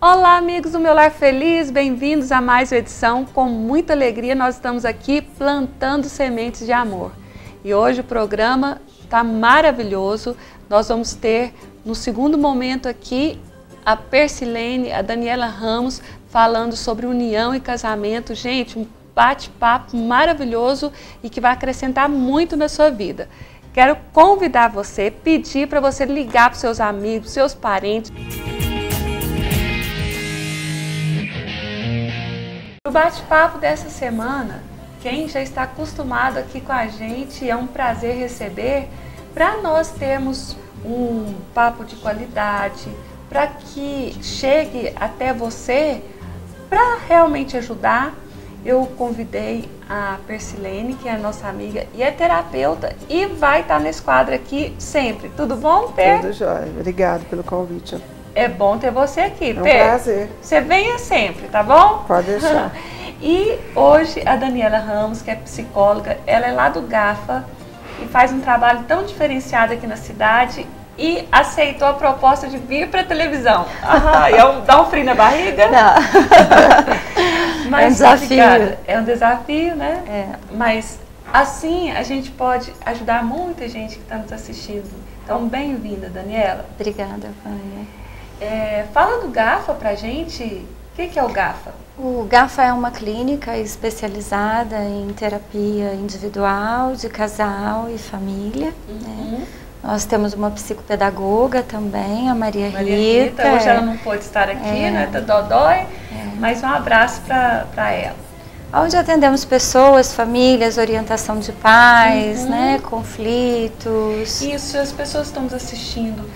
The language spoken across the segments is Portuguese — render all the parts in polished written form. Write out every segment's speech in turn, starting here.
Olá, amigos do Meu Lar Feliz, bem-vindos a mais uma edição. Com muita alegria, nós estamos aqui plantando sementes de amor. E hoje o programa está maravilhoso. Nós vamos ter, no segundo momento aqui, a Persilene, a Daniela Ramos, falando sobre união e casamento. Gente, um bate-papo maravilhoso e que vai acrescentar muito na sua vida. Quero convidar você, pedir para você ligar para os seus amigos, seus parentes. O bate-papo dessa semana, quem já está acostumado aqui com a gente, é um prazer receber, para nós termos um papo de qualidade, para que chegue até você, para realmente ajudar. Eu convidei a Persilene, que é a nossa amiga e é terapeuta, e vai estar nesse quadro aqui sempre. Tudo bom, Per? Tudo jóia. Obrigada pelo convite. É bom ter você aqui, Per. É um prazer. Você venha sempre, tá bom? Pode deixar. E hoje a Daniela Ramos, que é psicóloga, ela é lá do GAFA e faz um trabalho tão diferenciado aqui na cidade e aceitou a proposta de vir para a televisão. Dá um frio na barriga? Não. Mas, é um desafio. Obrigada. É um desafio, né? É. Mas assim a gente pode ajudar muita gente que está nos assistindo. Então, bem-vinda, Daniela. Obrigada, Vânia. Fala do GAFA pra gente. O que é o GAFA? O GAFA é uma clínica especializada em terapia individual, de casal e família. Né? Nós temos uma psicopedagoga também, a Maria Rita. Hoje ela não pôde estar aqui, né? Tá dodói, mas um abraço para ela. Onde atendemos pessoas, famílias, orientação de pais, né? Conflitos. E se as pessoas que estão nos assistindo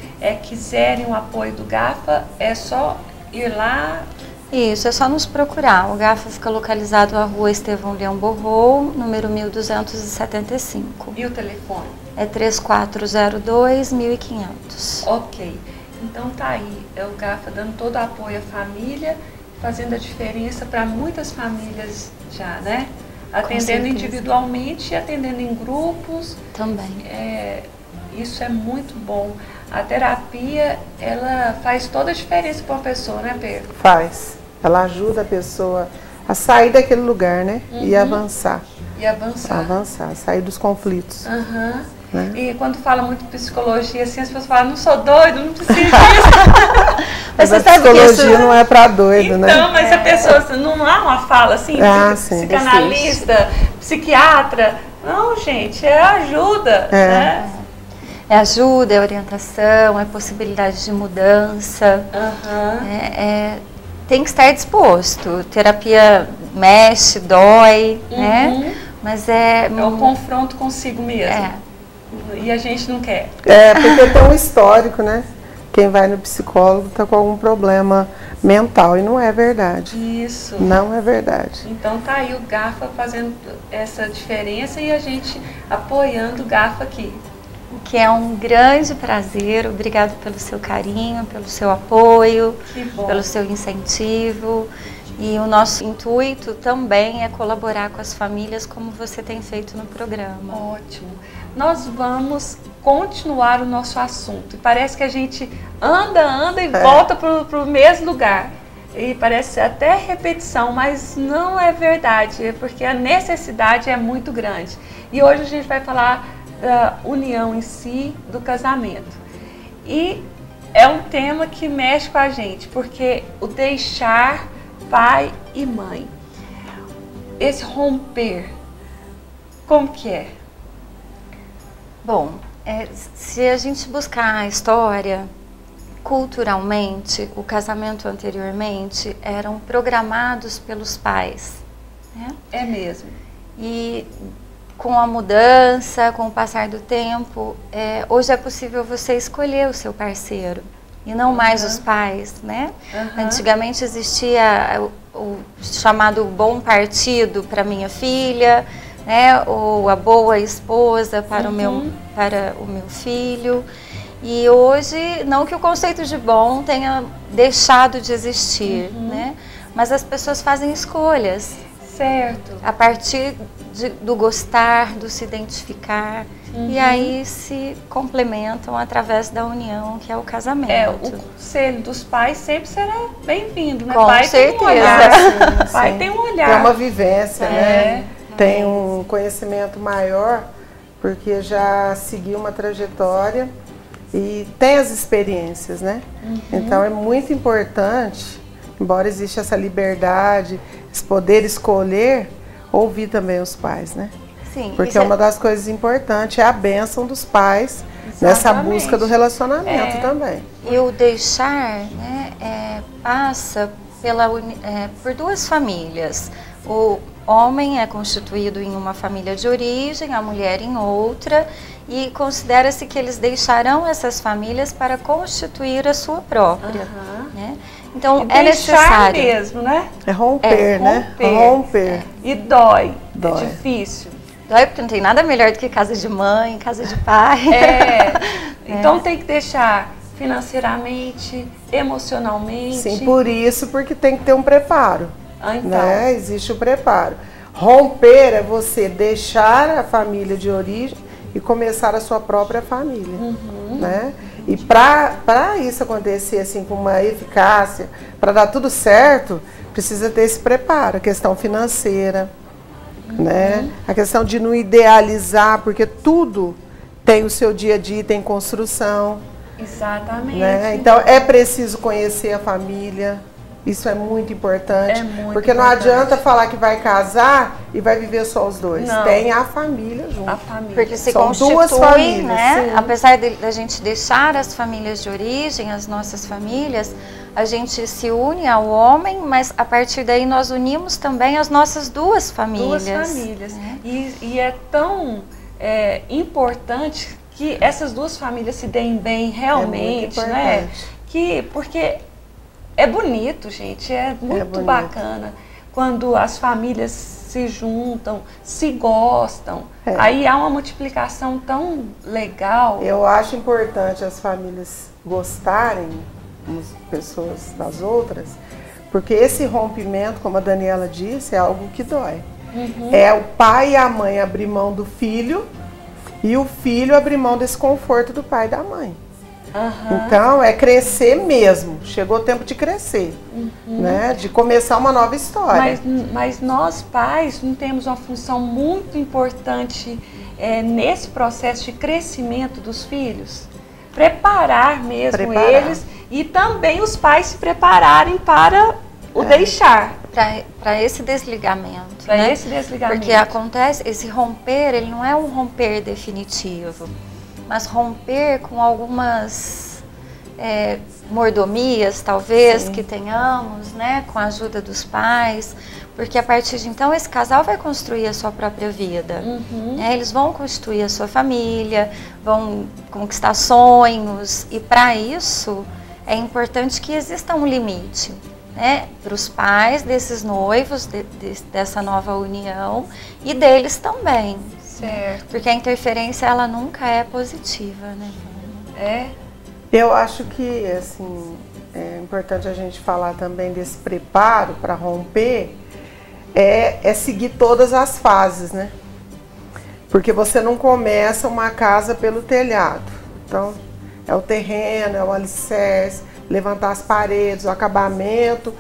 quiserem o apoio do GAFA, é só ir lá? Isso, é só nos procurar. O GAFA fica localizado na rua Estevão Leão Borrou, número 1275. E o telefone? É 3402-1500. Ok. Então tá aí, é o GAFA dando todo o apoio à família, fazendo a diferença para muitas famílias já, né? Atendendo individualmente e atendendo em grupos. Também. Isso é muito bom. A terapia, ela faz toda a diferença para uma pessoa, né, Pedro? Faz. Ela ajuda a pessoa a sair daquele lugar, né? E avançar. E avançar. Avançar, sair dos conflitos. Né? E quando fala muito psicologia, assim, as pessoas falam, não sou doido, não preciso disso. Mas a psicologia não é para doido, né? Então, mas a pessoa, não há uma fala assim, psicanalista, psiquiatra. Não, gente, é ajuda, né? É ajuda, é orientação, é possibilidade de mudança. Tem que estar disposto. Terapia mexe, dói, né? Mas é o confronto consigo mesmo. E a gente não quer. Porque tem um histórico, né? Quem vai no psicólogo está com algum problema mental e não é verdade. Isso. Não é verdade. Então tá aí o GAFA fazendo essa diferença e a gente apoiando o GAFA aqui. Que é um grande prazer. Obrigado pelo seu carinho, pelo seu apoio, pelo seu incentivo. E o nosso intuito também é colaborar com as famílias como você tem feito no programa. Ótimo. Nós vamos continuar o nosso assunto. E parece que a gente anda e volta para o mesmo lugar. E parece até repetição, mas não é verdade, é porque a necessidade é muito grande. E hoje a gente vai falar da união em si, do casamento. E é um tema que mexe com a gente, porque o deixar pai e mãe, esse romper, como que é? Bom, se a gente buscar a história, culturalmente, o casamento anteriormente eram programados pelos pais. Né? É mesmo. E com a mudança, com o passar do tempo, hoje é possível você escolher o seu parceiro e não mais os pais, né? Antigamente existia o chamado bom partido para minha filha, né? Ou a boa esposa para o meu filho. E hoje, não que o conceito de bom tenha deixado de existir, né? Mas as pessoas fazem escolhas. Certo. A partir do gostar, do se identificar. E aí se complementam através da união, que é o casamento. O conselho dos pais sempre será bem-vindo, né? Com pai certeza. Tem um olhar. Sim, Pai sim. tem um olhar. Tem uma vivência, né? Tem um conhecimento maior, porque já seguiu uma trajetória e tem as experiências, né? Então é muito importante, embora exista essa liberdade, esse poder escolher, ouvir também os pais, né? Sim, porque uma das coisas importantes é a bênção dos pais nessa busca do relacionamento também. E o deixar, né, passa por duas famílias. O homem é constituído em uma família de origem, a mulher em outra, e considera-se que eles deixarão essas famílias para constituir a sua própria. Né? Então é necessário mesmo, né? É romper, né? Romper. E dói. Dói. É difícil. Dói porque não tem nada melhor do que casa de mãe, casa de pai. Então tem que deixar financeiramente, emocionalmente. Sim, por isso, porque tem que ter um preparo. Então. Né? Existe o preparo. Romper é você deixar a família de origem e começar a sua própria família. Né? E para isso acontecer assim com uma eficácia, para dar tudo certo, precisa ter esse preparo, a questão financeira, né? A questão de não idealizar, porque tudo tem o seu dia a dia, tem construção. Exatamente. Né? Então é preciso conhecer a família. Isso é muito importante, porque não adianta falar que vai casar e vai viver só os dois. Não. Tem a família junto. A família. Porque se São constitui, duas famílias, né? sim. Apesar da gente deixar as famílias de origem, as nossas famílias, a gente se une ao homem, mas a partir daí nós unimos também as nossas duas famílias. Duas famílias. E é tão importante que essas duas famílias se deem bem realmente, né? Porque é bonito, gente, é muito bacana quando as famílias se juntam, se gostam. Aí há uma multiplicação tão legal. Eu acho importante as famílias gostarem umas pessoas das outras, porque esse rompimento, como a Daniela disse, é algo que dói. É o pai e a mãe abrir mão do filho e o filho abrir mão desse conforto do pai e da mãe. Então é crescer mesmo, chegou o tempo de crescer, né? De começar uma nova história. Mas nós pais não temos uma função muito importante nesse processo de crescimento dos filhos? Preparar mesmo eles e também os pais se prepararem para o deixar. Para esse desligamento. Para esse desligamento. Porque acontece, esse romper, ele não é um romper definitivo, mas romper com algumas mordomias, talvez, que tenhamos, né, com a ajuda dos pais, porque a partir de então esse casal vai construir a sua própria vida. Eles vão constituir a sua família, vão conquistar sonhos, e para isso é importante que exista um limite, né, para os pais desses noivos, dessa nova união, e deles também. Certo. Porque a interferência, ela nunca é positiva, né? Eu acho que, assim, é importante a gente falar também desse preparo para romper, é seguir todas as fases, né? Porque você não começa uma casa pelo telhado. Então, é o terreno, é o alicerce, levantar as paredes, o acabamento,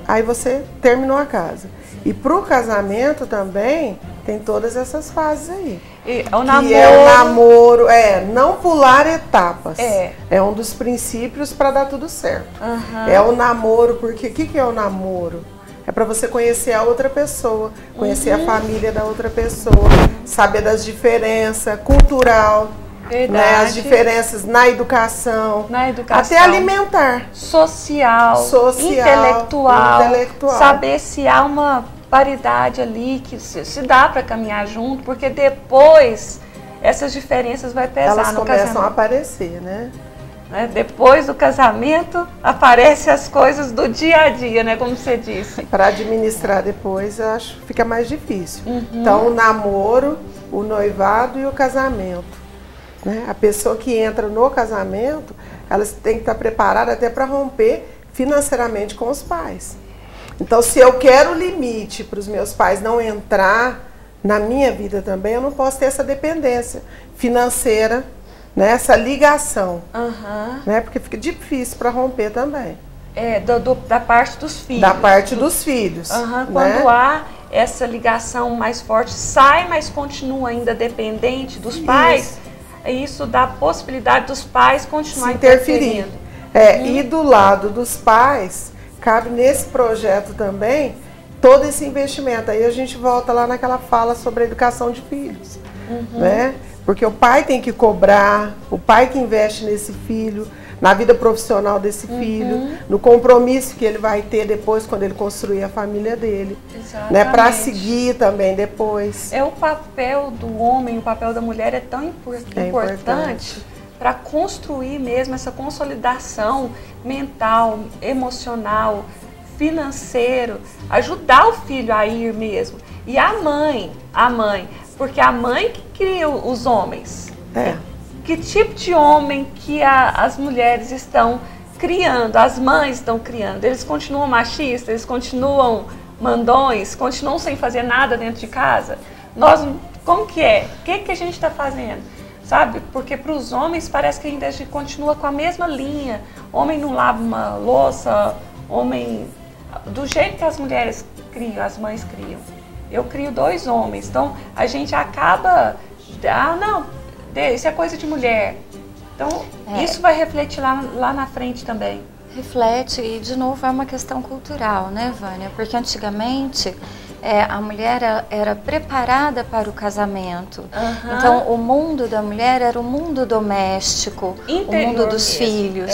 aí você terminou a casa. E para o casamento também tem todas essas fases aí. E o namoro, não pular etapas. É um dos princípios para dar tudo certo. É o namoro, porque o que é o namoro? É para você conhecer a outra pessoa, conhecer a família da outra pessoa, saber das diferenças cultural, né, as diferenças na educação, até alimentar, social, intelectual, saber se há uma paridade ali, que se dá para caminhar junto, porque depois essas diferenças vai pesar elas no começam casamento. a aparecer, né? Depois do casamento aparecem as coisas do dia a dia, né, como você disse. Para administrar depois, eu acho que fica mais difícil. Então, o namoro, o noivado e o casamento. Né? A pessoa que entra no casamento, ela tem que estar preparada até para romper financeiramente com os pais. Então, se eu quero limite para os meus pais não entrar na minha vida também, eu não posso ter essa dependência financeira, né? Essa ligação, né? Porque fica difícil para romper também. Da parte dos filhos. Da parte dos filhos. Né? Quando há essa ligação mais forte, sai, mas continua ainda dependente dos pais, isso dá a possibilidade dos pais continuar interferindo. E do lado dos pais, cabe nesse projeto também todo esse investimento. Aí a gente volta lá naquela fala sobre a educação de filhos, né? Porque o pai tem que cobrar, o pai que investe nesse filho, na vida profissional desse filho, no compromisso que ele vai ter depois quando ele construir a família dele, né? Para seguir também depois. O papel do homem, o papel da mulher é tão importante para construir mesmo essa consolidação mental, emocional, financeiro, ajudar o filho a ir mesmo. E a mãe, porque a mãe que cria os homens. Que tipo de homem que as mulheres estão criando, as mães estão criando? Eles continuam machistas, eles continuam mandões, continuam sem fazer nada dentro de casa? Como que é? O que a gente está fazendo? Sabe? Porque para os homens parece que ainda a gente continua com a mesma linha. Homem não lava uma louça, homem... Do jeito que as mulheres criam, as mães criam. Eu crio 2 homens, então a gente acaba... isso é coisa de mulher. Então, isso vai refletir lá na frente também. Reflete, e de novo é uma questão cultural, né, Vânia? Porque antigamente a mulher era preparada para o casamento. Então, o mundo da mulher era o mundo doméstico, o mundo dos filhos,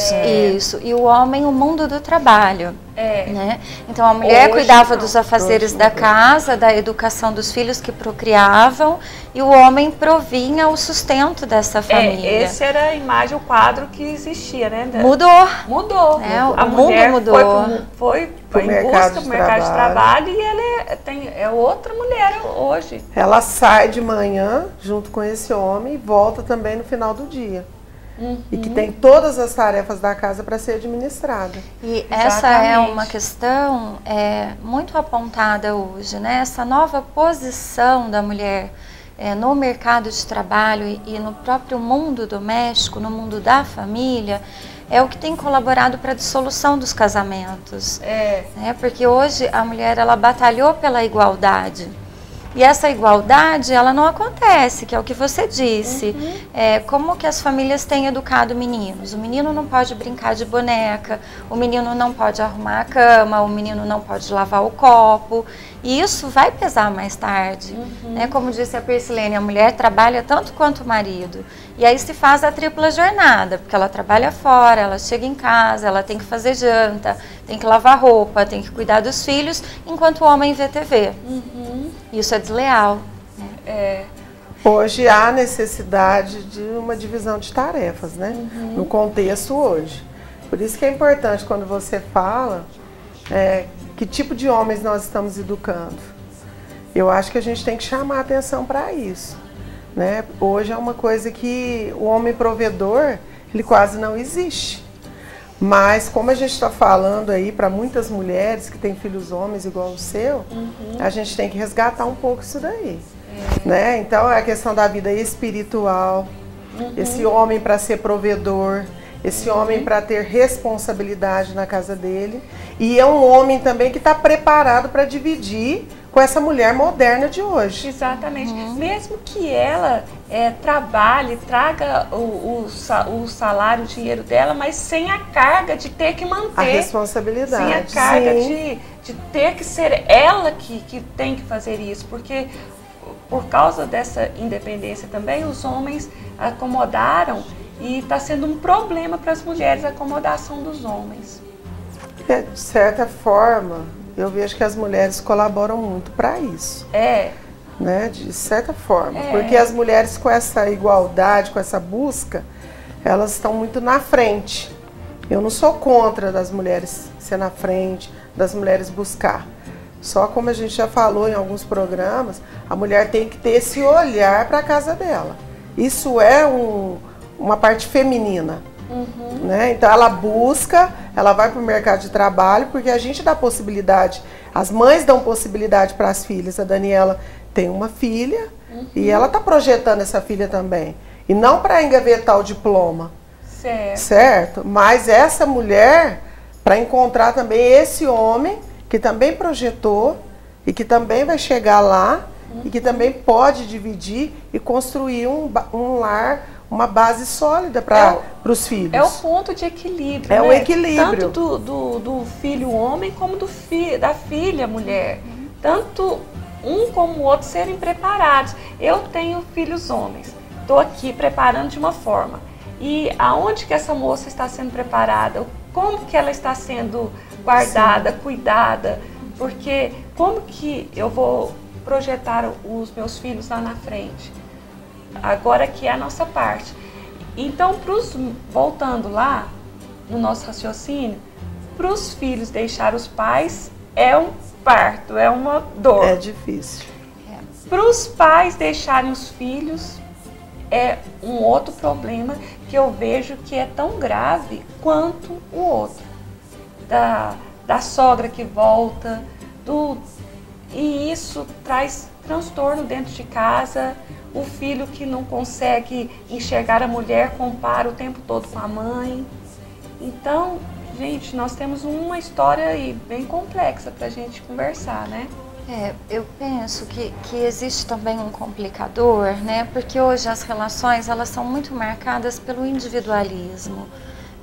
isso. E o homem, o mundo do trabalho. Né? Então, a mulher cuidava dos afazeres da casa, da educação dos filhos que procriavam, e o homem provinha o sustento dessa família. Esse era a imagem, o quadro que existia, né? Mudou. A mulher mudou. Foi em busca do mercado de trabalho, e ela é outra mulher hoje. Ela sai de manhã junto com esse homem e volta também no final do dia. E que tem todas as tarefas da casa para ser administrada. E essa é uma questão muito apontada hoje, né? Essa nova posição da mulher no mercado de trabalho e no próprio mundo doméstico, no mundo da família, é o que tem colaborado para a dissolução dos casamentos. Né? Porque hoje a mulher, ela batalhou pela igualdade. E essa igualdade, ela não acontece, que é o que você disse. Como que as famílias têm educado meninos? O menino não pode brincar de boneca, o menino não pode arrumar a cama, o menino não pode lavar o copo. E isso vai pesar mais tarde. Né? Como disse a Persilene, a mulher trabalha tanto quanto o marido. E aí se faz a tripla jornada, porque ela trabalha fora, ela chega em casa, ela tem que fazer janta, tem que lavar roupa, tem que cuidar dos filhos, enquanto o homem vê TV. Isso é desleal. Né? Hoje há necessidade de uma divisão de tarefas, né? No contexto hoje. Por isso que é importante quando você fala que tipo de homens nós estamos educando. Eu acho que a gente tem que chamar a atenção para isso. Né? Hoje é uma coisa que o homem provedor, ele quase não existe. Mas como a gente está falando aí para muitas mulheres que têm filhos homens igual o seu, a gente tem que resgatar um pouco isso daí. Né? Então é a questão da vida espiritual, esse homem para ser provedor, esse homem para ter responsabilidade na casa dele, e é um homem também que está preparado para dividir com essa mulher moderna de hoje. Exatamente. Mesmo que ela trabalhe, traga o salário, o dinheiro dela, mas sem a carga de ter que manter. A responsabilidade. Sem a carga de ter que ser ela que tem que fazer isso. Porque por causa dessa independência também, os homens acomodaram, e está sendo um problema para as mulheres a acomodação dos homens. De certa forma, eu vejo que as mulheres colaboram muito para isso. Né? De certa forma. Porque as mulheres com essa igualdade, com essa busca, elas estão muito na frente. Eu não sou contra das mulheres ser na frente, das mulheres buscar. Só como a gente já falou em alguns programas, a mulher tem que ter esse olhar para a casa dela. Isso é uma parte feminina. Né? Então ela busca, ela vai para o mercado de trabalho, porque a gente dá possibilidade, as mães dão possibilidade para as filhas. A Daniela tem uma filha e ela está projetando essa filha também. E não para engavetar o diploma. Certo? Mas essa mulher, para encontrar também esse homem que também projetou e que também vai chegar lá e que também pode dividir e construir um lar, uma base sólida para os filhos. É o ponto de equilíbrio. É né? o equilíbrio. Tanto do filho homem como da filha mulher. Tanto um como o outro serem preparados. Eu tenho filhos homens. Estou aqui preparando de uma forma. E aonde que essa moça está sendo preparada? Como que ela está sendo guardada, cuidada? Porque como que eu vou projetar os meus filhos lá na frente? Agora que é a nossa parte. Então, voltando lá no nosso raciocínio, para os filhos deixar os pais é um parto, é uma dor. É difícil. Para os pais deixarem os filhos é um outro problema que eu vejo que é tão grave quanto o outro. Da sogra que volta, e isso traz transtorno dentro de casa. O filho que não consegue enxergar a mulher, compara o tempo todo com a mãe. Então, gente, nós temos uma história aí bem complexa para a gente conversar, né? Eu penso que existe também um complicador, né? Porque hoje as relações, elas são muito marcadas pelo individualismo,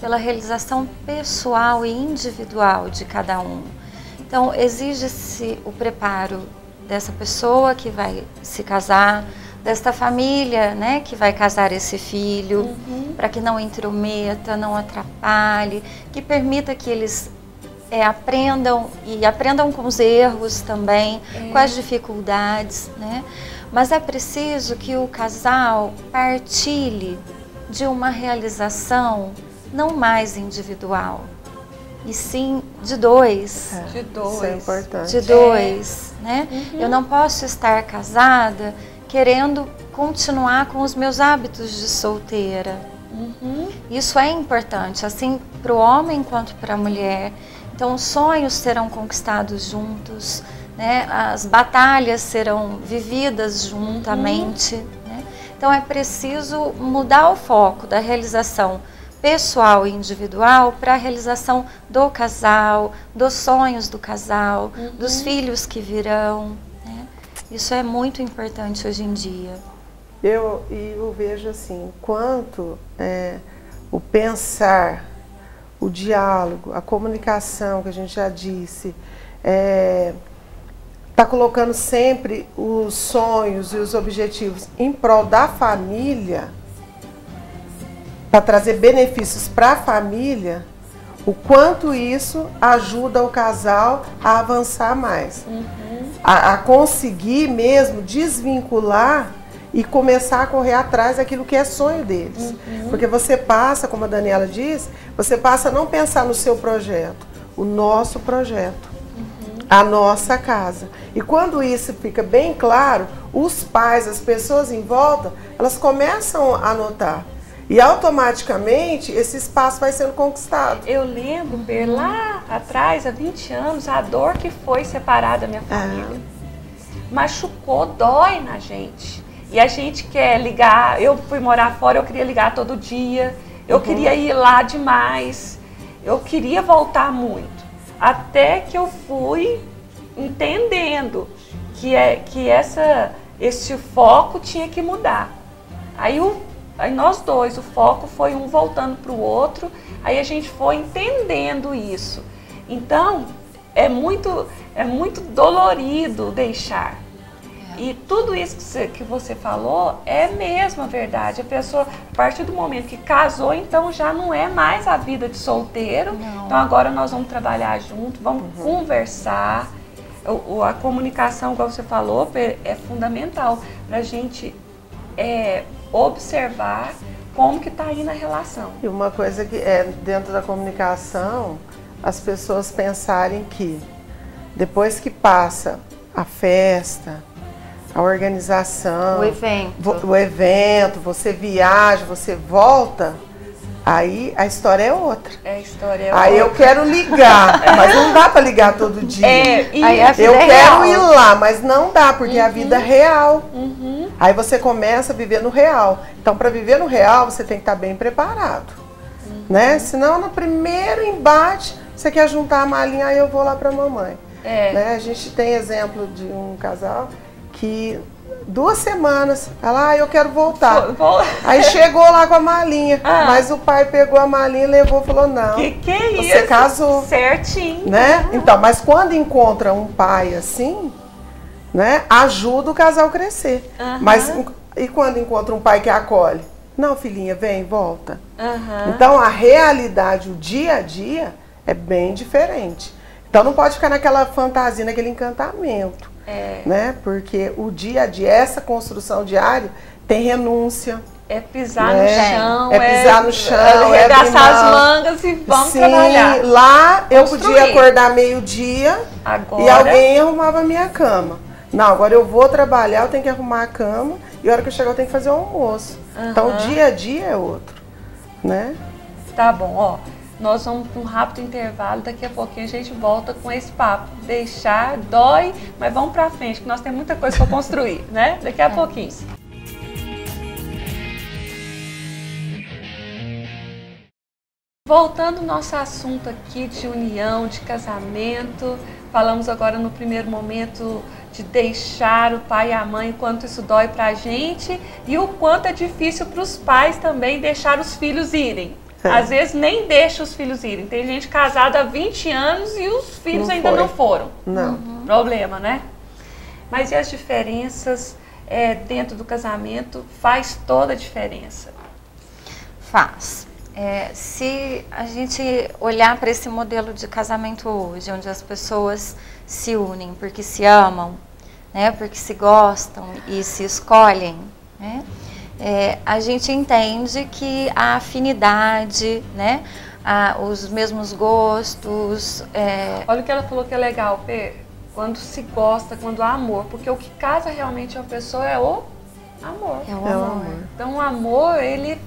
pela realização pessoal e individual de cada um. Então, exige-se o preparo dessa pessoa que vai se casar, desta família, né, que vai casar esse filho, para que não intrometa, não atrapalhe, que permita que eles aprendam e aprendam com os erros também, com as dificuldades, né? Mas é preciso que o casal partilhe de uma realização não mais individual, e sim de dois. De dois. Isso é importante. De dois, né? Eu não posso estar casada querendo continuar com os meus hábitos de solteira. Isso é importante, assim para o homem quanto para a mulher. Então, os sonhos serão conquistados juntos, né? As batalhas serão vividas juntamente. Né? Então, é preciso mudar o foco da realização pessoal e individual para a realização do casal, dos sonhos do casal, dos filhos que virão. Né? Isso é muito importante hoje em dia. Eu vejo assim, quanto o pensar, o diálogo, a comunicação, que a gente já disse, está colocando sempre os sonhos e os objetivos em prol da família, para trazer benefícios para a família, o quanto isso ajuda o casal a avançar mais, a conseguir mesmo desvincular e começar a correr atrás daquilo que é sonho deles. Porque você passa, como a Daniela diz, você passa a não pensar no seu projeto, o nosso projeto, a nossa casa. E quando isso fica bem claro, os pais, as pessoas em volta, elas começam a notar. E automaticamente esse espaço vai sendo conquistado. Eu lembro, lá atrás, há 20 anos, a dor que foi separar da minha família. Machucou, dói na gente. E a gente quer ligar, eu fui morar fora, eu queria ligar todo dia, eu queria ir lá demais, eu queria voltar muito. Até que eu fui entendendo que esse foco tinha que mudar. Aí nós dois, o foco foi um voltando para o outro, aí a gente foi entendendo isso. Então, é muito dolorido deixar. E tudo isso que você falou é mesmo a verdade. A pessoa, a partir do momento que casou, então já não é mais a vida de solteiro. Não. Então agora nós vamos trabalhar junto, vamos conversar. A comunicação, como você falou, é fundamental para a gente observar como que está aí na relação. E uma coisa que dentro da comunicação, as pessoas pensarem que depois que passa a festa, a organização, o evento, você viaja, você volta, Aí a história é outra. A história é aí outra. eu quero ligar, mas não dá para ligar todo dia. Aí a vida eu é quero real. ir lá, mas não dá, porque a vida é real. Aí você começa a viver no real. Então, para viver no real, você tem que estar bem preparado. Né? Senão, no primeiro embate, você quer juntar a malinha, aí eu vou lá para a mamãe. Né? A gente tem exemplo de um casal que 2 semanas, ela, eu quero voltar. Aí chegou lá com a malinha, mas o pai pegou a malinha e levou e falou, não, que é isso? Você casou. Certinho. Né? Então, mas quando encontra um pai assim, né, ajuda o casal a crescer. Mas e quando encontra um pai que acolhe? Não, filhinha, vem, volta. Então, a realidade, o dia a dia, é bem diferente. Então, não pode ficar naquela fantasia, naquele encantamento. Né? Porque o dia a dia, essa construção diária, tem renúncia. É pisar no chão. É pisar no chão. É arregaçar as mangas e vamos trabalhar. Lá eu podia acordar meio-dia e alguém arrumava a minha cama. Não, agora eu vou trabalhar, eu tenho que arrumar a cama e a hora que eu chegar eu tenho que fazer o almoço. Então o dia a dia é outro, né? Tá bom, ó. Nós vamos para um rápido intervalo, daqui a pouquinho a gente volta com esse papo. Deixar, dói, mas vamos para frente, que nós temos muita coisa para construir, né? Daqui a pouquinho. Voltando ao nosso assunto aqui de união, de casamento, falamos agora no primeiro momento de deixar o pai e a mãe, o quanto isso dói pra gente e o quanto é difícil para os pais também deixar os filhos irem. Às vezes nem deixa os filhos irem. Tem gente casada há 20 anos e os filhos ainda não foram. Não. Problema, né? Mas e as diferenças dentro do casamento? Faz toda a diferença. Faz. Se a gente olhar para esse modelo de casamento hoje, onde as pessoas se unem porque se amam, né, porque se gostam e se escolhem, né, a gente entende que a afinidade, né, os mesmos gostos... Olha o que ela falou que é legal, Pê, quando se gosta, quando há amor, porque o que casa realmente uma pessoa é o amor. É o amor. Então o amor, ele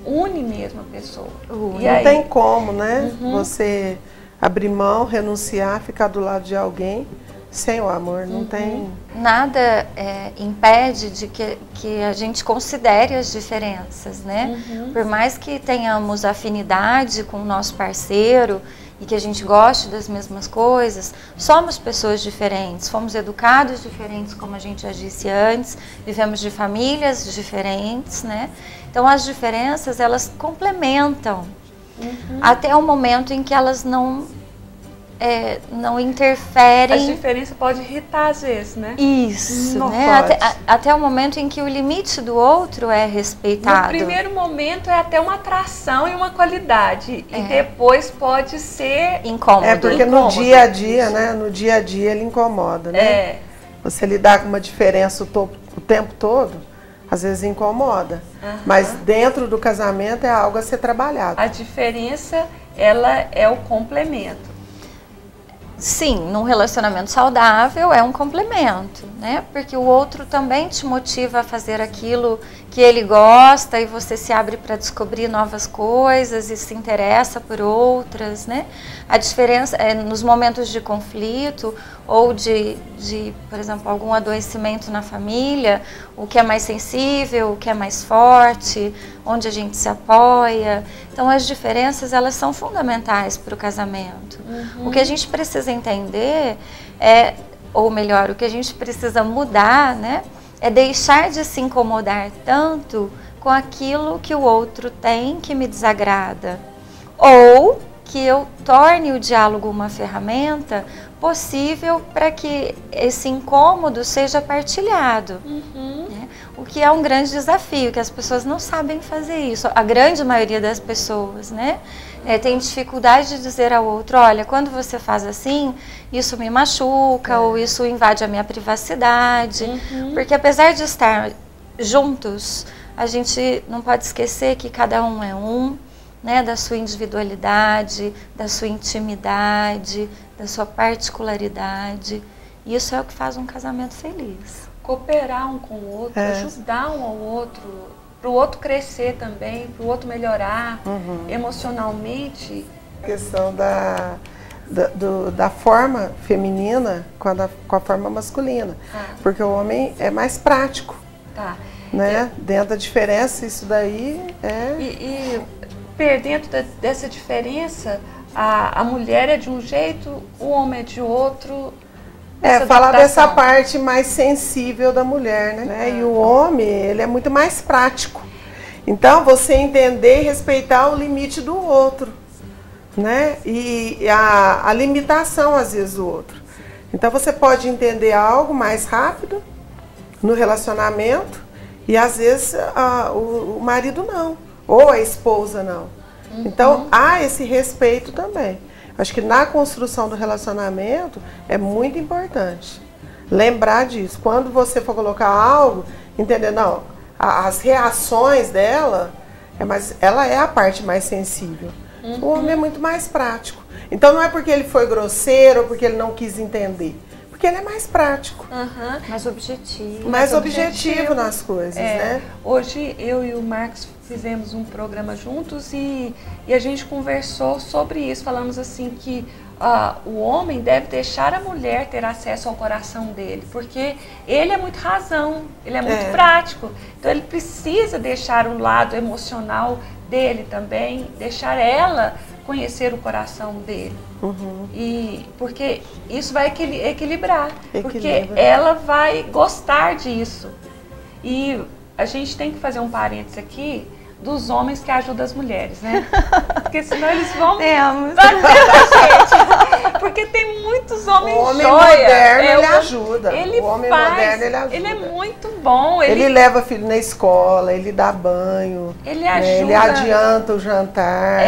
une mesmo a pessoa. Não tem como, né? Você abrir mão, renunciar, ficar do lado de alguém sem o amor, não tem... Nada impede de que a gente considere as diferenças, né? Por mais que tenhamos afinidade com o nosso parceiro e que a gente goste das mesmas coisas, somos pessoas diferentes, fomos educados diferentes, como a gente já disse antes, vivemos de famílias diferentes, né? Então as diferenças, elas complementam até o momento em que elas não interferem. A diferença pode irritar às vezes, né? Isso, né? Até o momento em que o limite do outro é respeitado. No primeiro momento é até uma atração e uma qualidade. E depois pode ser incômodo. Porque no dia a dia, né? No dia a dia ele incomoda, né? Você lidar com uma diferença o tempo todo, às vezes incomoda. Mas dentro do casamento é algo a ser trabalhado. A diferença, ela é o complemento. Sim, num relacionamento saudável é um complemento, né? Porque o outro também te motiva a fazer aquilo que ele gosta e você se abre para descobrir novas coisas e se interessa por outras, né? A diferença é nos momentos de conflito ou de, por exemplo, algum adoecimento na família, o que é mais sensível, o que é mais forte, onde a gente se apoia. Então as diferenças, elas são fundamentais para o casamento. O que a gente precisa entender ou melhor, o que a gente precisa mudar, né, é deixar de se incomodar tanto com aquilo que o outro tem que me desagrada. Ou que eu torne o diálogo uma ferramenta possível para que esse incômodo seja partilhado. Né? O que é um grande desafio, que as pessoas não sabem fazer isso. A grande maioria das pessoas, né, tem dificuldade de dizer ao outro, olha, quando você faz assim, isso me machuca, ou isso invade a minha privacidade. Porque apesar de estar juntos, a gente não pode esquecer que cada um é um, né, da sua individualidade, da sua intimidade, da sua particularidade. Isso é o que faz um casamento feliz. Cooperar um com o outro, ajudar um ao outro, para o outro crescer também, para o outro melhorar emocionalmente. A questão da forma feminina com a forma masculina, porque o homem é mais prático, né? Dentro da diferença, isso daí é... E dentro dessa diferença, a mulher é de um jeito, o homem é de outro. Falar dessa parte mais sensível da mulher, né? E o homem, ele é muito mais prático. Então, você entender e respeitar o limite do outro, né? E a limitação, às vezes, do outro. Então, você pode entender algo mais rápido no relacionamento e, às vezes, o marido não, ou a esposa não. Então, há esse respeito também. Acho que na construção do relacionamento é muito importante lembrar disso. Quando você for colocar algo, entender, não, as reações dela, ela é a parte mais sensível. O homem é muito mais prático. Então não é porque ele foi grosseiro ou porque ele não quis entender. Porque ele é mais prático. Mais objetivo. Mais objetivo nas coisas, né? Hoje eu e o Marcos fizemos um programa juntos e a gente conversou sobre isso. Falamos assim que o homem deve deixar a mulher ter acesso ao coração dele, porque ele é muito razão, ele é muito prático. Então ele precisa deixar o lado emocional dele também, deixar ela conhecer o coração dele. E porque isso vai equilibrar, porque ela vai gostar disso. E a gente tem que fazer um parênteses aqui dos homens que ajudam as mulheres, né? Porque senão eles vão... Temos. Porque tem muitos homens O homem joia. moderno, ele ajuda. Ele O homem faz, moderno, ele ajuda. ele é muito bom. Ele leva filho na escola, ele dá banho. Ele ajuda. Ele adianta o jantar.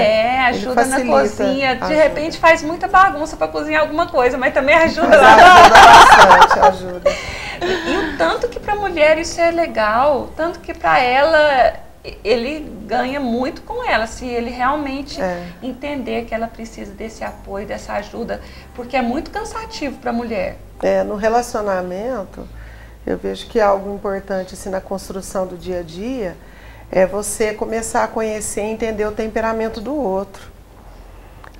Ajuda na cozinha. De ajuda. repente faz muita bagunça para cozinhar alguma coisa, mas também ajuda Mas lá. ajuda bastante, ajuda. E o tanto que para a mulher isso é legal, tanto que para ela... ele ganha muito com ela, se ele realmente entender que ela precisa desse apoio, dessa ajuda, porque é muito cansativo para a mulher. No relacionamento, eu vejo que algo importante assim, na construção do dia a dia é você começar a conhecer e entender o temperamento do outro,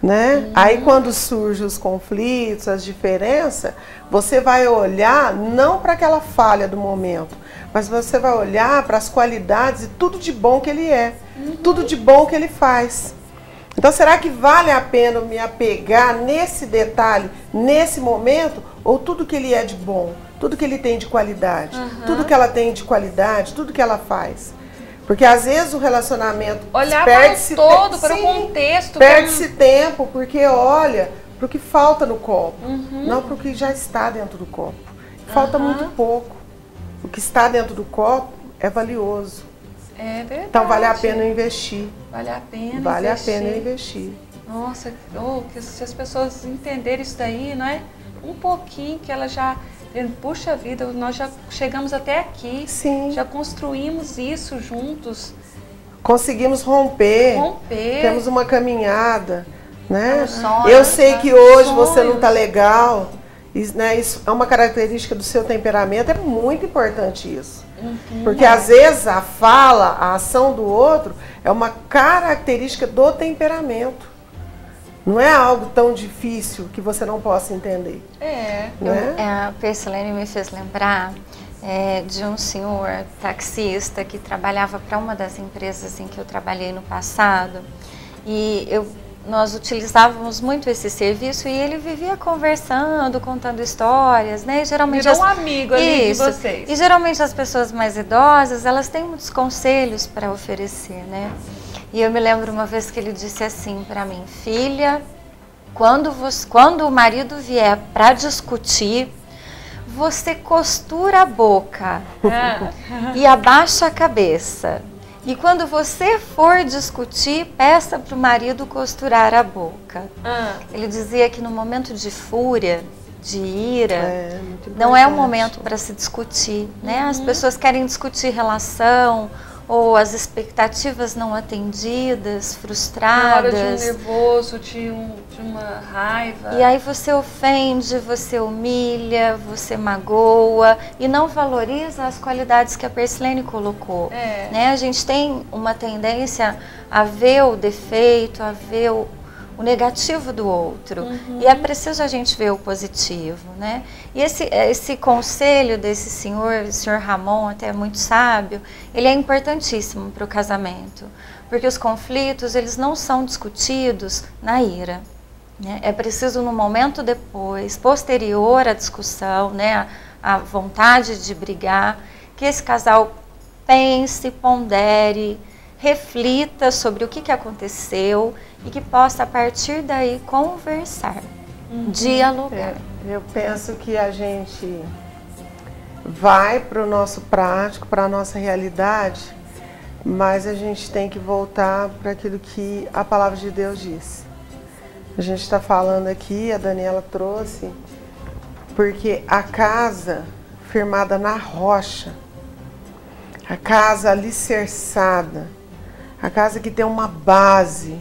né? Aí quando surgem os conflitos, as diferenças, você vai olhar não para aquela falha do momento, mas você vai olhar para as qualidades e tudo de bom que ele é, tudo de bom que ele faz. Então, será que vale a pena me apegar nesse detalhe, nesse momento, ou tudo que ele é de bom, tudo que ele tem de qualidade, tudo que ela tem de qualidade, tudo que ela faz? Porque às vezes o relacionamento perde-se todo, para o contexto. Perde-se tempo, porque olha para o que falta no copo, não para o que já está dentro do copo. Falta muito pouco. O que está dentro do copo é valioso. É verdade. Então vale a pena investir. Vale a pena Vale investir. a pena investir. Nossa, se as pessoas entenderem isso daí, não é? Um pouquinho que ela já... Puxa vida, nós já chegamos até aqui. Sim. Já construímos isso juntos. Conseguimos romper. Temos uma caminhada, né? Eu sei que hoje você não está legal. Isso é uma característica do seu temperamento, é muito importante isso. Porque às vezes a fala, a ação do outro é uma característica do temperamento. Não é algo tão difícil que você não possa entender. Né? A Persilene me fez lembrar de um senhor taxista que trabalhava para uma das empresas em que eu trabalhei no passado. E nós utilizávamos muito esse serviço e ele vivia conversando, contando histórias, né? E geralmente virou um amigo ali de vocês. E geralmente as pessoas mais idosas, elas têm muitos conselhos para oferecer, né? E eu me lembro uma vez que ele disse assim para mim: filha, quando o marido vier para discutir, você costura a boca e abaixa a cabeça. E quando você for discutir, peça para o marido costurar a boca. Ele dizia que no momento de fúria, de ira, não é o momento para se discutir, né? As pessoas querem discutir relação, ou as expectativas não atendidas, frustradas. Na hora de um nervoso, de uma raiva. E aí você ofende, você humilha, você magoa e não valoriza as qualidades que a Persilene colocou. Né? A gente tem uma tendência a ver o defeito, a ver o negativo do outro. E é preciso a gente ver o positivo, né? E esse conselho desse senhor, o senhor Ramon, até muito sábio, ele é importantíssimo para o casamento. Porque os conflitos, eles não são discutidos na ira. Né? É preciso no momento depois, posterior à discussão, né? A vontade de brigar, que esse casal pense, pondere, reflita sobre o que aconteceu e que possa, a partir daí, conversar, dialogar. Eu penso que a gente vai para o nosso prático, para a nossa realidade, mas a gente tem que voltar para aquilo que a palavra de Deus diz. A gente está falando aqui, a Daniela trouxe, porque a casa firmada na rocha, a casa alicerçada, a casa que tem uma base,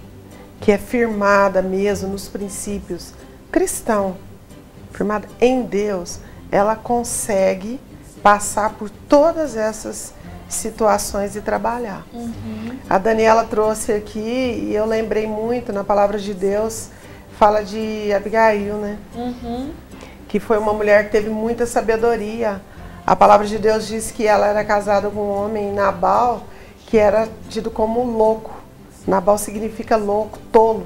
que é firmada mesmo nos princípios cristãos, firmada em Deus, ela consegue passar por todas essas situações e trabalhar. A Daniela trouxe aqui, e eu lembrei muito, na palavra de Deus, fala de Abigail, né? Que foi uma mulher que teve muita sabedoria. A palavra de Deus diz que ela era casada com um homem, Nabal, que era tido como louco. Nabal significa louco, tolo,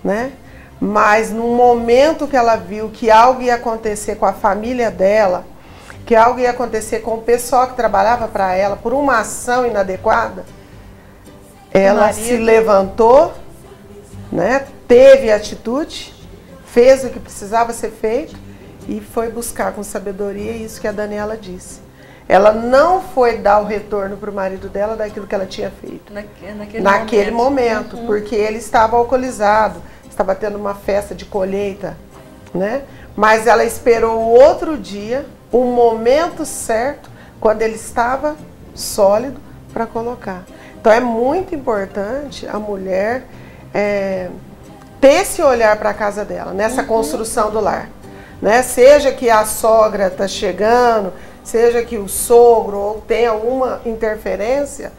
né? Mas no momento que ela viu que algo ia acontecer com a família dela, que algo ia acontecer com o pessoal que trabalhava para ela, por uma ação inadequada, ela se levantou, né? Teve atitude, fez o que precisava ser feito e foi buscar com sabedoria isso que a Daniela disse. Ela não foi dar o retorno para o marido dela daquilo que ela tinha feito. Naquele momento, porque ele estava alcoolizado, estava tendo uma festa de colheita, né? Mas ela esperou o outro dia, o momento certo, quando ele estava sólido, para colocar. Então é muito importante a mulher ter esse olhar para a casa dela, nessa construção do lar. Né? Seja que a sogra está chegando, seja que o sogro ou tem alguma interferência,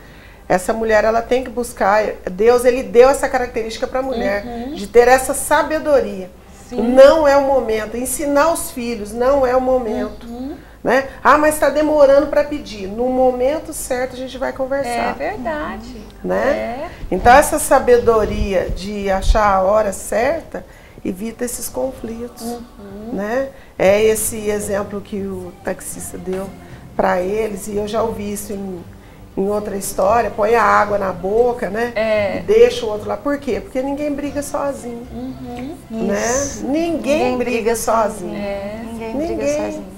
essa mulher ela tem que buscar. Deus, ele deu essa característica para a mulher, de ter essa sabedoria. Não é o momento. Ensinar os filhos, não é o momento. Né? Ah, mas está demorando para pedir. No momento certo a gente vai conversar. É verdade. Né? Então essa sabedoria de achar a hora certa evita esses conflitos. Né? É esse exemplo que o taxista deu para eles, e eu já ouvi isso em outra história. Põe a água na boca, né? E deixa o outro lá. Por quê? Porque ninguém briga sozinho. Né? Ninguém briga sozinho. Ninguém briga sozinho.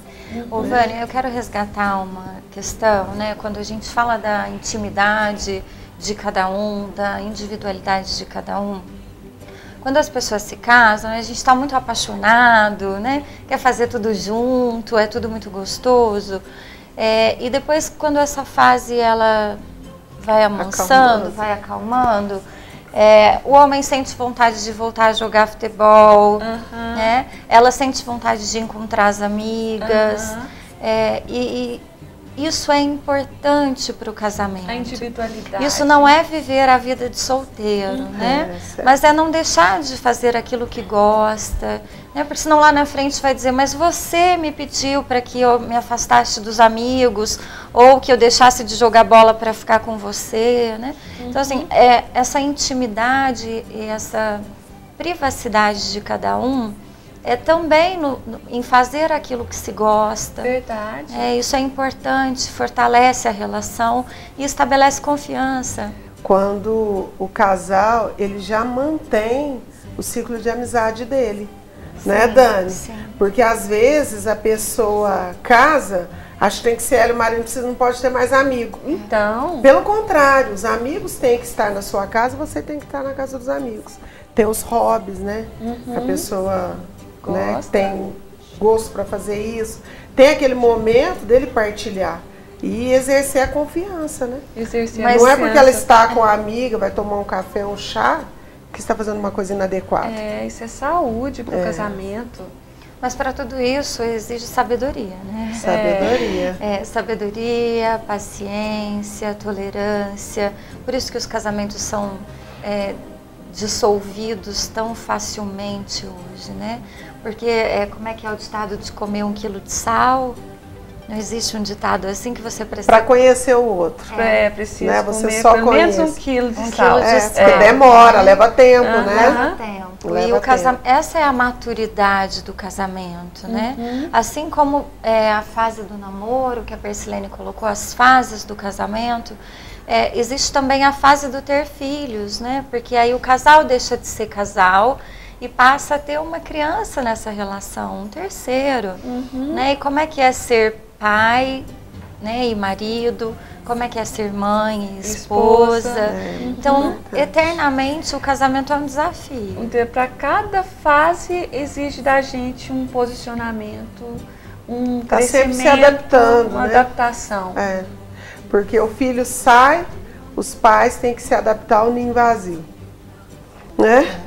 Ô, Vânia, eu quero resgatar uma questão, né? Quando a gente fala da intimidade de cada um, da individualidade de cada um, quando as pessoas se casam, a gente está muito apaixonado, né? Quer fazer tudo junto, é tudo muito gostoso. E depois, quando essa fase ela vai amansando, vai acalmando, o homem sente vontade de voltar a jogar futebol, né? Ela sente vontade de encontrar as amigas. E isso é importante para o casamento. A individualidade. Isso não é viver a vida de solteiro, né? Mas é não deixar de fazer aquilo que gosta, né? Porque senão lá na frente vai dizer, mas você me pediu para que eu me afastasse dos amigos, ou que eu deixasse de jogar bola para ficar com você, né? Então, assim, essa intimidade e essa privacidade de cada um também em fazer aquilo que se gosta. Verdade. Isso é importante, fortalece a relação e estabelece confiança. Quando o casal, ele já mantém o ciclo de amizade dele, né, Dani? Porque às vezes a pessoa casa, acha que tem que ser ela e o marido, você não pode ter mais amigo. Então. Pelo contrário, os amigos têm que estar na sua casa, você tem que estar na casa dos amigos. Tem os hobbies, né? A pessoa... Né, tem gosto para fazer isso, tem aquele momento dele partilhar. E exercer a confiança, né? Exercer Mas não é porque ela está com a amiga, vai tomar um café, um chá, que está fazendo uma coisa inadequada. Isso é saúde para o casamento. Mas para tudo isso exige sabedoria, né? Sabedoria. Sabedoria, paciência, tolerância. Por isso que os casamentos são dissolvidos tão facilmente hoje, né? Porque como é que é o ditado de comer 1 quilo de sal? Não existe um ditado assim que você precisa... Para conhecer o outro. Precisa né? Você comer só pelo menos conhece. 1 quilo de Um sal. quilo de sal. Porque demora, leva tempo, né? Leva tempo. Leva E o tempo. essa é a maturidade do casamento, né? Assim como a fase do namoro, que a Persilene colocou, as fases do casamento, existe também a fase do ter filhos, né? Porque aí o casal deixa de ser casal e passa a ter uma criança nessa relação, um terceiro, né? E como é que é ser pai, né, e marido, como é que é ser mãe e esposa. Então, eternamente, o casamento é um desafio. Então, para cada fase exige da gente um posicionamento, um crescimento, sempre se adaptando, uma né? adaptação. Porque o filho sai, os pais têm que se adaptar ao ninho vazio, né?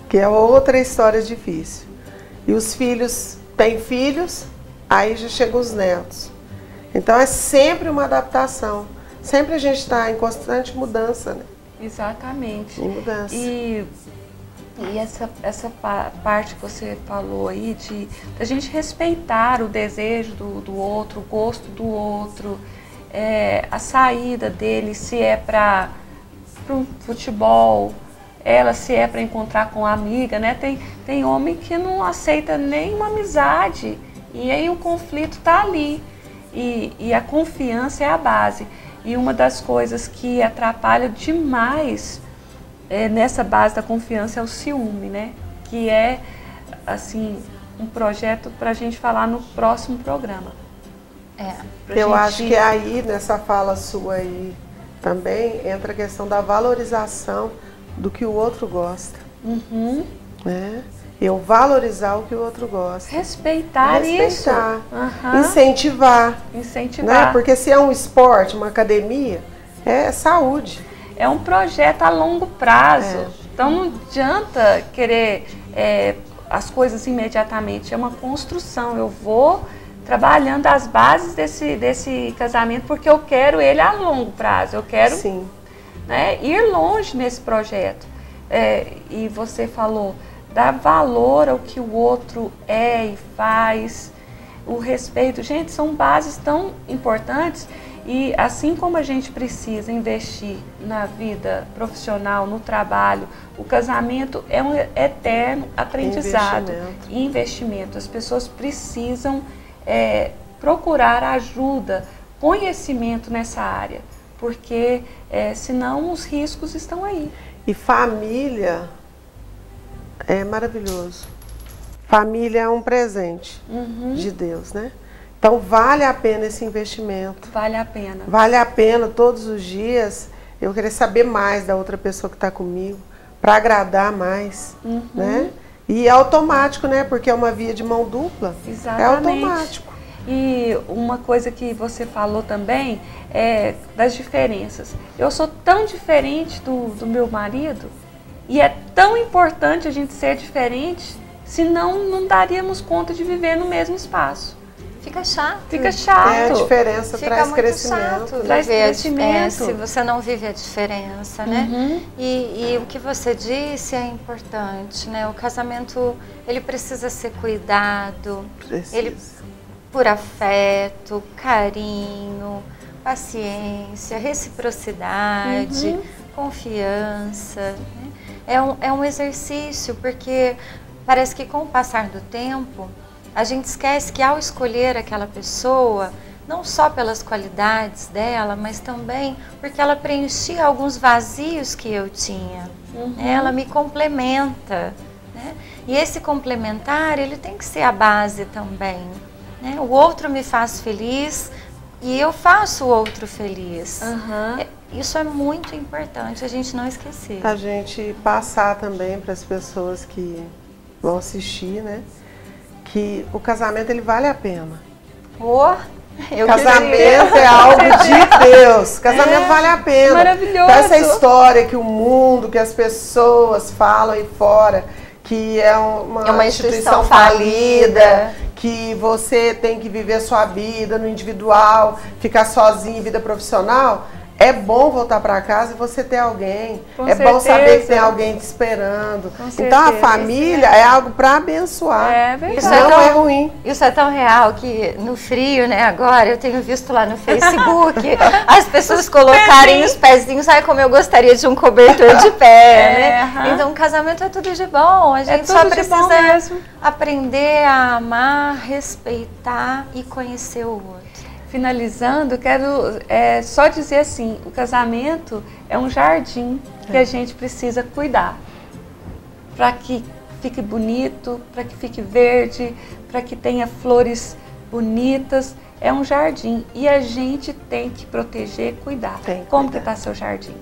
Que é outra história difícil. E os filhos têm filhos, aí já chegam os netos. Então é sempre uma adaptação. Sempre a gente está em constante mudança, né? Exatamente. Em mudança. E essa parte que você falou aí, da gente respeitar o desejo do outro, o gosto do outro, a saída dele, se é para um futebol, ela se é para encontrar com a amiga, né? Tem homem que não aceita nem uma amizade e aí o conflito está ali e a confiança é a base. E uma das coisas que atrapalha demais nessa base da confiança é o ciúme, né? Que é assim um projeto para a gente falar no próximo programa. Eu acho que aí nessa fala sua aí também entra a questão da valorização do que o outro gosta, né? Eu valorizar o que o outro gosta. Respeitar isso. Incentivar. Incentivar. Né? Porque se é um esporte, uma academia, é saúde. É um projeto a longo prazo. Então não adianta querer as coisas imediatamente. É uma construção. Eu vou trabalhando as bases desse casamento porque eu quero ele a longo prazo. Eu quero ir longe nesse projeto. E você falou, dar valor ao que o outro é e faz, o respeito. Gente, são bases tão importantes e assim como a gente precisa investir na vida profissional, no trabalho, o casamento é um eterno aprendizado e investimento. As pessoas precisam procurar ajuda, conhecimento nessa área, porque senão os riscos estão aí. E família é maravilhoso. Família é um presente de Deus, né? Então vale a pena esse investimento. Vale a pena. Vale a pena todos os dias eu querer saber mais da outra pessoa que está comigo, para agradar mais, né? E é automático, né? Porque é uma via de mão dupla. Exatamente. É automático. E uma coisa que você falou também é das diferenças. Eu sou tão diferente do meu marido e é tão importante a gente ser diferente, senão não daríamos conta de viver no mesmo espaço. Fica chato. Fica chato. A diferença traz crescimento. Chato traz crescimento. Se você não vive a diferença, né? E o que você disse é importante, né? O casamento, ele precisa ser cuidado. Ele por afeto, carinho, paciência, reciprocidade, confiança. Né? É um exercício, porque parece que com o passar do tempo, a gente esquece que ao escolher aquela pessoa, não só pelas qualidades dela, mas também porque ela preenchia alguns vazios que eu tinha. Ela me complementa. Né? E esse complementar, ele tem que ser a base também. Né? O outro me faz feliz e eu faço o outro feliz. Isso é muito importante, a gente não esquecer. A gente passar também para as pessoas que vão assistir, né? Que o casamento ele vale a pena. Casamento é algo de Deus. Casamento vale a pena. Maravilhoso. Essa história que o mundo, que as pessoas falam aí fora, que é uma instituição falida, que você tem que viver a sua vida no individual, ficar sozinho em vida profissional. É bom voltar para casa e você ter alguém. Bom saber que tem alguém te esperando. Então a família é algo para abençoar. É verdade. Isso não é ruim. Isso é tão real que no frio, né, agora, eu tenho visto lá no Facebook as pessoas colocarem os pezinhos. Ai, como eu gostaria de um cobertor de pé, né? Então, casamento é tudo de bom. A gente só precisa aprender a amar, respeitar e conhecer o outro. Finalizando, quero só dizer assim, o casamento é um jardim que a gente precisa cuidar para que fique bonito, para que fique verde, para que tenha flores bonitas. É um jardim e a gente tem que proteger, cuidar. Como que está seu jardim?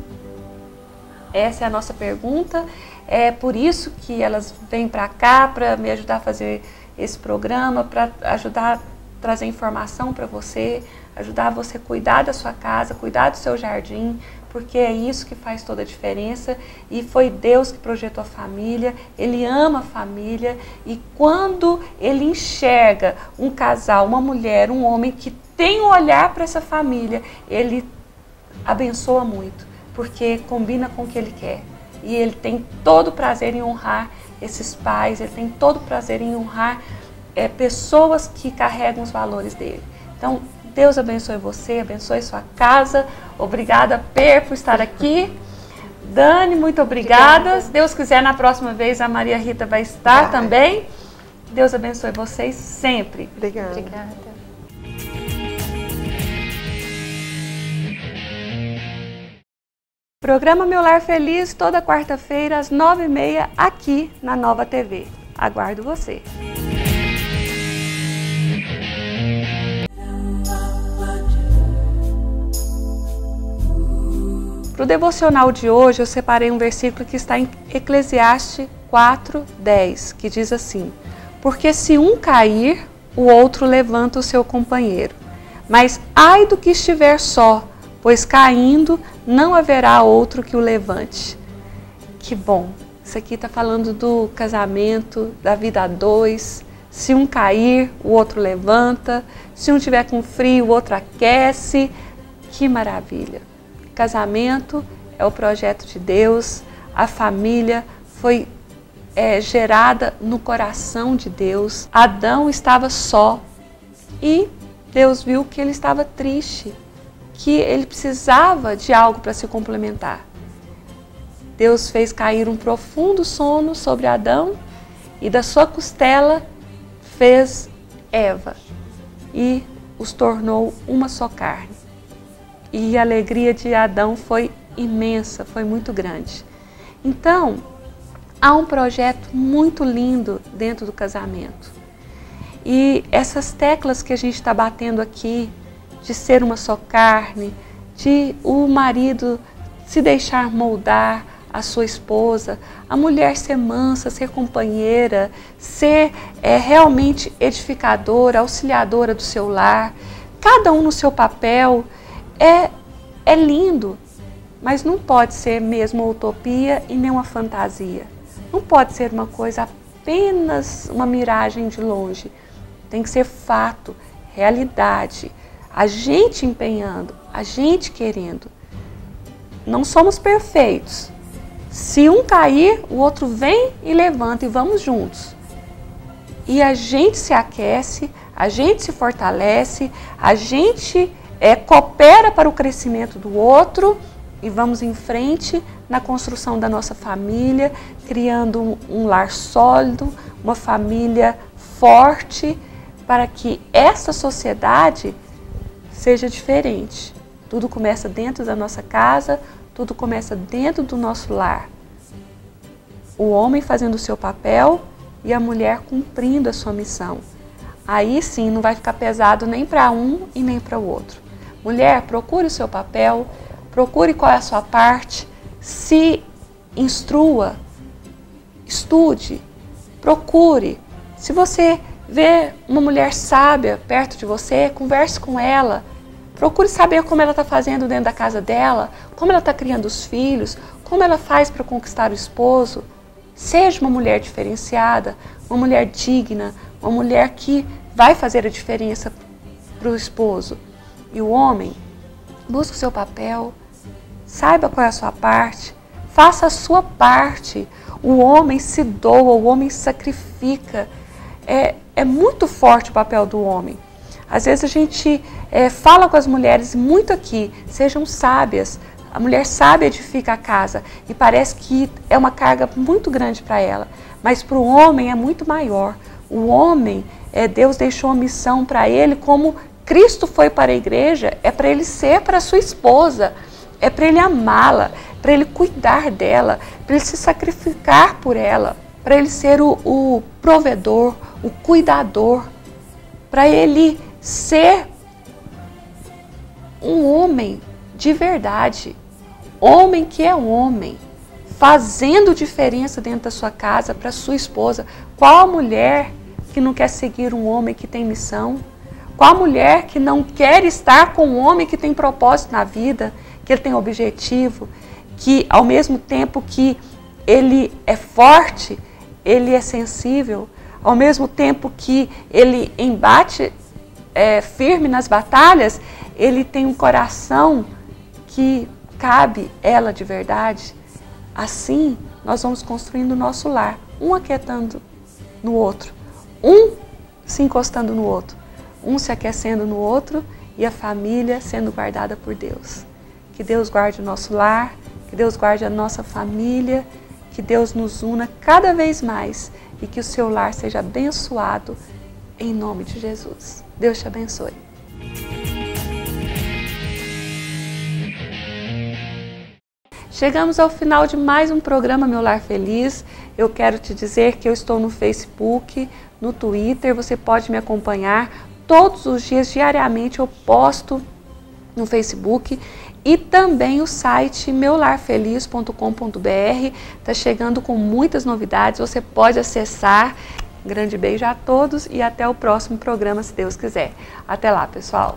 Essa é a nossa pergunta. É por isso que elas vêm para cá, para me ajudar a fazer esse programa, para ajudar a trazer informação para você, ajudar você a cuidar da sua casa, cuidar do seu jardim, porque é isso que faz toda a diferença. E foi Deus que projetou a família, Ele ama a família, e quando Ele enxerga um casal, uma mulher, um homem que tem um olhar para essa família, Ele abençoa muito, porque combina com o que Ele quer. E Ele tem todo o prazer em honrar esses pais, Ele tem todo o prazer em honrar pessoas que carregam os valores dele. Então, Deus abençoe você, abençoe sua casa. Obrigada, Per, por estar aqui. Dani, muito obrigada. Se Deus quiser, na próxima vez a Maria Rita vai estar também. Deus abençoe vocês sempre. Obrigada. Programa Meu Lar Feliz, toda quarta-feira, às 9h30, aqui na Nova TV. Aguardo você. Para o devocional de hoje, eu separei um versículo que está em Eclesiastes 4:10, que diz assim: porque se um cair, o outro levanta o seu companheiro. Mas ai do que estiver só, pois caindo não haverá outro que o levante. Que bom! Isso aqui está falando do casamento, da vida a dois. Se um cair, o outro levanta. Se um tiver com frio, o outro aquece. Que maravilha! Casamento é o projeto de Deus, a família foi gerada no coração de Deus. Adão estava só e Deus viu que ele estava triste, que ele precisava de algo para se complementar. Deus fez cair um profundo sono sobre Adão e da sua costela fez Eva e os tornou uma só carne. E a alegria de Adão foi imensa, foi muito grande. Então, há um projeto muito lindo dentro do casamento. E essas teclas que a gente está batendo aqui, de ser uma só carne, de o marido se deixar moldar a sua esposa, a mulher ser mansa, ser companheira, ser realmente edificadora, auxiliadora do seu lar, cada um no seu papel. É lindo, mas não pode ser mesmo uma utopia e nem uma fantasia. Não pode ser uma coisa apenas uma miragem de longe. Tem que ser fato, realidade. A gente empenhando, a gente querendo. Não somos perfeitos. Se um cair, o outro vem e levanta e vamos juntos. E a gente se aquece, a gente se fortalece, a gente coopera para o crescimento do outro e vamos em frente na construção da nossa família, criando um lar sólido, uma família forte, para que essa sociedade seja diferente. Tudo começa dentro da nossa casa, tudo começa dentro do nosso lar. O homem fazendo o seu papel e a mulher cumprindo a sua missão. Aí sim não vai ficar pesado nem para um e nem para o outro. Mulher, procure o seu papel, procure qual é a sua parte, se instrua, estude, procure. Se você vê uma mulher sábia perto de você, converse com ela. Procure saber como ela está fazendo dentro da casa dela, como ela está criando os filhos, como ela faz para conquistar o esposo. Seja uma mulher diferenciada, uma mulher digna, uma mulher que vai fazer a diferença para o esposo. E o homem, busque o seu papel, saiba qual é a sua parte, faça a sua parte. O homem se doa, o homem se sacrifica. É muito forte o papel do homem. Às vezes a gente fala com as mulheres muito aqui, sejam sábias. A mulher sábia edifica a casa e parece que é uma carga muito grande para ela. Mas para o homem é muito maior. O homem, Deus deixou a missão para ele como Cristo foi para a igreja, é para ele ser para a sua esposa, é para ele amá-la, para ele cuidar dela, para ele se sacrificar por ela, para ele ser o provedor, o cuidador, para ele ser um homem de verdade, homem que é homem, fazendo diferença dentro da sua casa para sua esposa. Qual a mulher que não quer seguir um homem que tem missão? Qual a mulher que não quer estar com um homem que tem propósito na vida, que ele tem objetivo, que ao mesmo tempo que ele é forte, ele é sensível, ao mesmo tempo que ele embate firme nas batalhas, ele tem um coração que cabe ela de verdade. Assim, nós vamos construindo o nosso lar, um aquietando no outro, um se encostando no outro, um se aquecendo no outro e a família sendo guardada por Deus. Que Deus guarde o nosso lar, que Deus guarde a nossa família, que Deus nos una cada vez mais e que o seu lar seja abençoado em nome de Jesus. Deus te abençoe. Chegamos ao final de mais um programa Meu Lar Feliz. Eu quero te dizer que eu estou no Facebook, no Twitter, você pode me acompanhar todos os dias, diariamente eu posto no Facebook e também o site meularfeliz.com.br está chegando com muitas novidades, você pode acessar. Um grande beijo a todos e até o próximo programa, se Deus quiser. Até lá, pessoal!